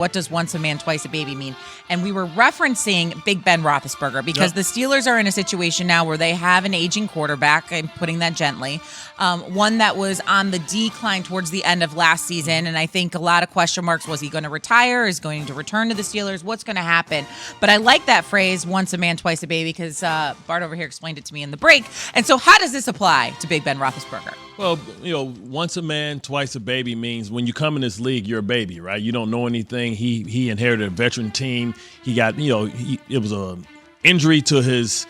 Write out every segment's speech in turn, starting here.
what does once a man, twice a baby mean? And we were referencing Big Ben Roethlisberger because the Steelers are in a situation now where they have an aging quarterback, I'm putting that gently, one that was on the decline towards the end of last season. And I think a lot of question marks. Was he going to retire? Is going to return to the Steelers? What's going to happen? But I like that phrase, once a man, twice a baby, because Bart over here explained it to me in the break. And so how does this apply to Big Ben Roethlisberger? Well, once a man, twice a baby means when you come in this league, you're a baby, right? You don't know anything. He inherited a veteran team. He got, it was a injury to the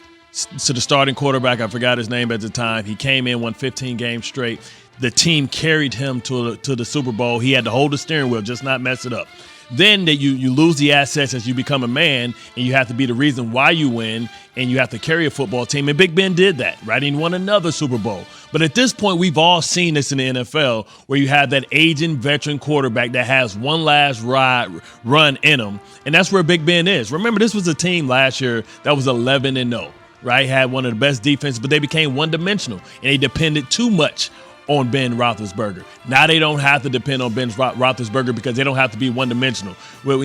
starting quarterback. I forgot his name at the time. He came in, won 15 games straight. The team carried him to the Super Bowl. He had to hold the steering wheel, just not mess it up. Then you lose the assets as you become a man, and you have to be the reason why you win, and you have to carry a football team. And Big Ben did that, right? He won another Super Bowl. But at this point, we've all seen this in the NFL, where you have that aging veteran quarterback that has one last run in him, and that's where Big Ben is. Remember, this was a team last year that was 11-0, right? Had one of the best defenses, but they became one-dimensional, and they depended too much on Ben Roethlisberger. Now they don't have to depend on Ben Roethlisberger because they don't have to be one-dimensional. When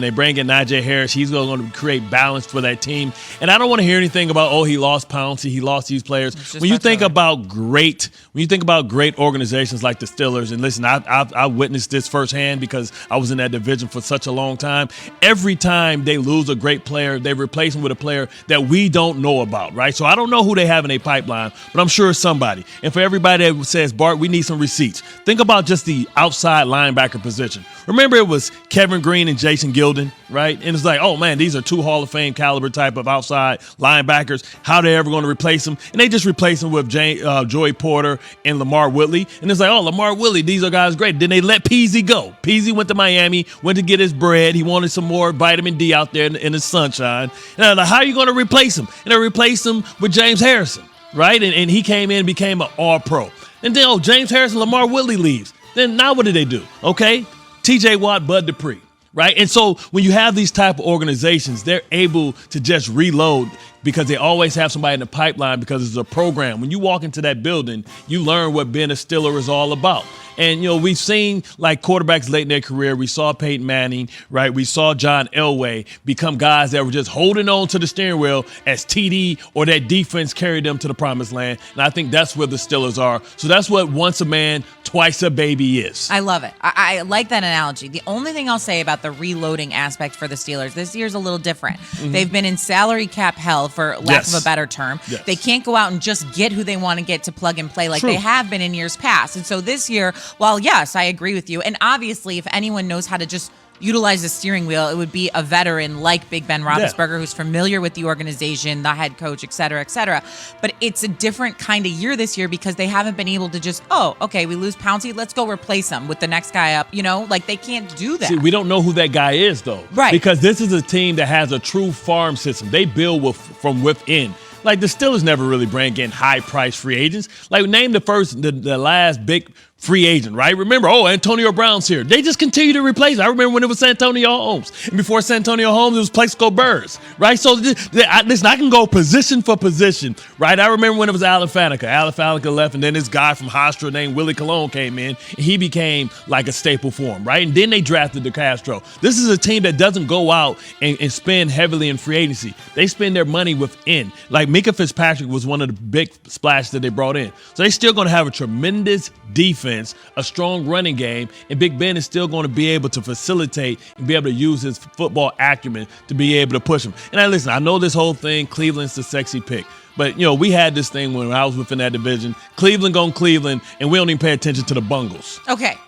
they bring in Najee Harris, he's going to create balance for that team. And I don't want to hear anything about, he lost Pouncey, he lost these players. When you think about great organizations like the Steelers, and listen, I witnessed this firsthand because I was in that division for such a long time. Every time they lose a great player, they replace him with a player that we don't know about, right? So I don't know who they have in a pipeline, but I'm sure it's somebody. And for everybody that says, Bart, we need some receipts. Think about just the outside linebacker position. Remember, it was Kevin Green and Jason Gilden, right? And it's like, oh, man, these are two Hall of Fame caliber type of outside linebackers. How are they ever going to replace them? And they just replaced them with Joey Porter and Lamar Whitley. And it's like, oh, Lamar Whitley, these are guys great. Then they let Peasy go. Peasy went to Miami, went to get his bread. He wanted some more vitamin D out there in the sunshine. And I'm like, how are you going to replace him? And they replaced him with James Harrison, right? And he came in and became an all-pro. And then, James Harrison, Lamar Whitley leaves. Then now what do they do? Okay, T.J. Watt, Bud Dupree, right? And so when you have these type of organizations, they're able to just reload because they always have somebody in the pipeline because it's a program. When you walk into that building, you learn what being a Steeler is all about. And, we've seen like quarterbacks late in their career. We saw Peyton Manning, right? We saw John Elway become guys that were just holding on to the steering wheel as TD or that defense carried them to the promised land. And I think that's where the Steelers are. So that's what once a man, twice a baby is. I love it. I like that analogy. The only thing I'll say about the reloading aspect for the Steelers, this year's a little different. Mm-hmm. They've been in salary cap hell, for lack of a better term. Yes. They can't go out and just get who they want to get to plug and play like they have been in years past. And so this year, while yes, I agree with you. And obviously, if anyone knows how to just utilize the steering wheel, it would be a veteran like Big Ben Roethlisberger, who's familiar with the organization, the head coach, et cetera, et cetera. But it's a different kind of year this year because they haven't been able to just, we lose Pouncey, let's go replace him with the next guy up. Like they can't do that. See, we don't know who that guy is, though. Right. Because this is a team that has a true farm system. They build from within. Like the Steelers never really bring in high-priced free agents. Like name the last big free agent, right? Remember, Antonio Brown's here. They just continue to replace it. I remember when it was Santonio Holmes. And before Santonio Holmes, it was Plaxico Burress, right? So listen, I can go position for position, right? I remember when it was Alan Faneca. Alan Faneca left, and then this guy from Hofstra named Willie Colon came in, and he became like a staple for him, right? And then they drafted DeCastro. This is a team that doesn't go out and spend heavily in free agency. They spend their money within. Like Micah Fitzpatrick was one of the big splashes that they brought in. So they're still going to have a tremendous defense, a strong running game, and Big Ben is still going to be able to facilitate and be able to use his football acumen to be able to push him. And I know this whole thing, Cleveland's the sexy pick. But, we had this thing when I was within that division. Cleveland going Cleveland, and we don't even pay attention to the Bungles. Okay.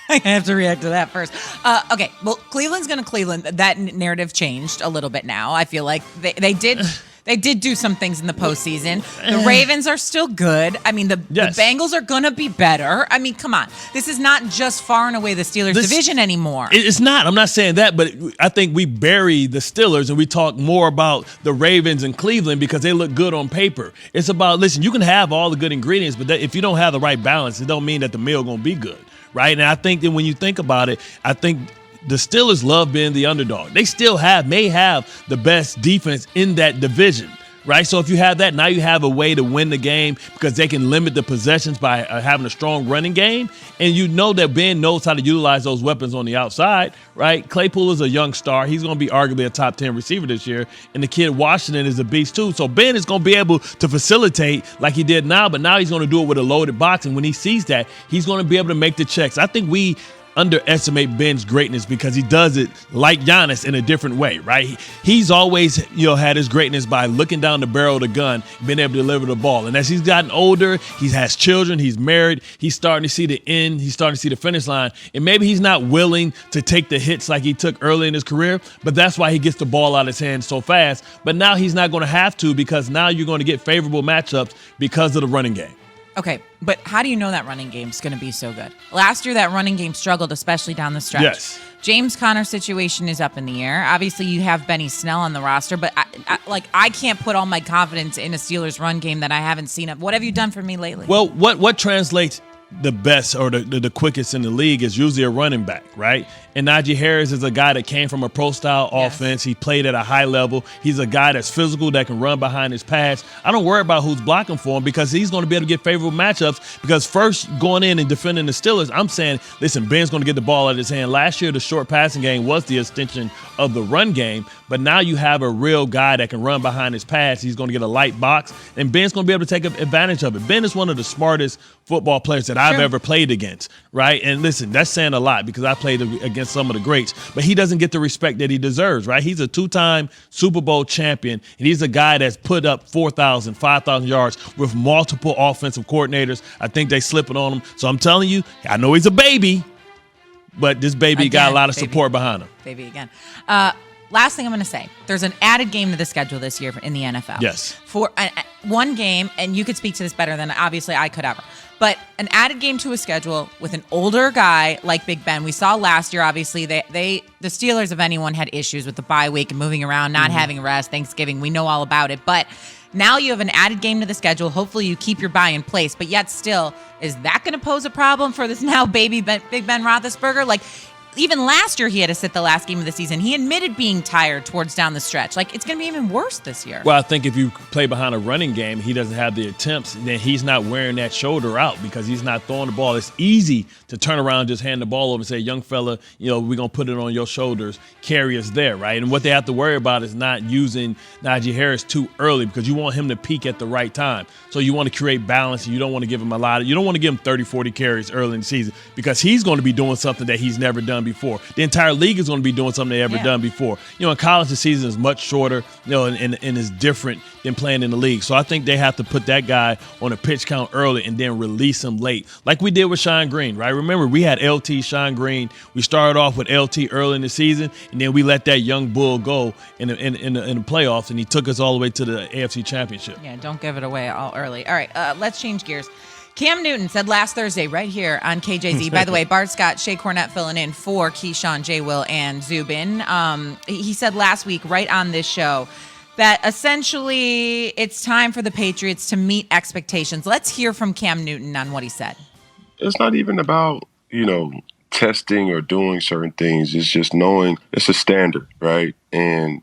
I have to react to that first. Okay, well, Cleveland's going to Cleveland. That narrative changed a little bit now. I feel like they did... They did do some things in the postseason. The Ravens are still good. I mean, the Bengals are going to be better. I mean, come on. This is not just far and away the Steelers' division anymore. It's not. I'm not saying that, but I think we bury the Steelers and we talk more about the Ravens and Cleveland because they look good on paper. It's about, listen, you can have all the good ingredients, but if you don't have the right balance, it don't mean that the meal going to be good, right? And I think that when you think about it, I think the Steelers love being the underdog. They still may have the best defense in that division, right? So if you have that, now you have a way to win the game because they can limit the possessions by having a strong running game. And you know that Ben knows how to utilize those weapons on the outside, right? Claypool is a young star. He's going to be arguably a top 10 receiver this year. And the kid Washington is a beast too. So Ben is going to be able to facilitate like he did now, but now he's going to do it with a loaded box. And when he sees that, he's going to be able to make the checks. I think we underestimate Ben's greatness because he does it like Giannis in a different way, right? He's always, had his greatness by looking down the barrel of the gun, being able to deliver the ball. And as he's gotten older, he has children, he's married, he's starting to see the end, he's starting to see the finish line. And maybe he's not willing to take the hits like he took early in his career, but that's why he gets the ball out of his hands so fast. But now he's not going to have to because now you're going to get favorable matchups because of the running game. Okay, but how do you know that running game's going to be so good? Last year, that running game struggled, especially down the stretch. Yes. James Conner's situation is up in the air. Obviously, you have Benny Snell on the roster, but I can't put all my confidence in a Steelers run game that I haven't seen. What have you done for me lately? Well, what translates the best or the quickest in the league is usually a running back, right? And Najee Harris is a guy that came from a pro-style offense. He played at a high level. He's a guy that's physical, that can run behind his pass. I don't worry about who's blocking for him because he's going to be able to get favorable matchups because first going in and defending the Steelers, I'm saying, listen, Ben's going to get the ball out of his hand. Last year, the short passing game was the extension of the run game, but now you have a real guy that can run behind his pass. He's going to get a light box, and Ben's going to be able to take advantage of it. Ben is one of the smartest football players that I've ever played against, right? And listen, that's saying a lot because I played against some of the greats, but he doesn't get the respect that he deserves, right? He's a two-time Super Bowl champion, and he's a guy that's put up 4,000, 5,000 yards with multiple offensive coordinators. I think they slipping on him. So I'm telling you, I know he's a baby, but this baby got a lot of support behind him. Baby again. Last thing I'm going to say, there's an added game to the schedule this year in the NFL. Yes. For one game, and you could speak to this better than obviously I could ever, but an added game to a schedule with an older guy like Big Ben. We saw last year, obviously, the Steelers, if anyone, had issues with the bye week and moving around, not having rest, Thanksgiving. We know all about it. But now you have an added game to the schedule. Hopefully you keep your bye in place. But yet still, is that going to pose a problem for this now Big Ben Roethlisberger? Like, even last year, he had to sit the last game of the season. He admitted being tired towards down the stretch. Like, it's going to be even worse this year. Well, I think if you play behind a running game, he doesn't have the attempts, then he's not wearing that shoulder out because he's not throwing the ball. It's easy to turn around and just hand the ball over and say, young fella, we're going to put it on your shoulders, carry us there, right? And what they have to worry about is not using Najee Harris too early because you want him to peak at the right time. So you want to create balance, and you don't want to give him you don't want to give him 30, 40 carries early in the season because he's going to be doing something that he's never done before. The entire league is going to be doing something they ever done before. In college, the season is much shorter, and is different than playing in the league. So I think they have to put that guy on a pitch count early and then release him late, like we did with Sean Green, right? Remember, we had LT, Sean Green. We started off with LT early in the season, and then we let that young bull go in the playoffs, and he took us all the way to the AFC Championship. Yeah, don't give it away all early. All right, let's change gears. Cam Newton said last Thursday right here on KJZ. By the way, Bart Scott, Shea Cornett filling in for Keyshawn, J. Will, and Zubin. He said last week right on this show that essentially it's time for the Patriots to meet expectations. Let's hear from Cam Newton on what he said. It's not even about, testing or doing certain things. It's just knowing it's a standard, right? And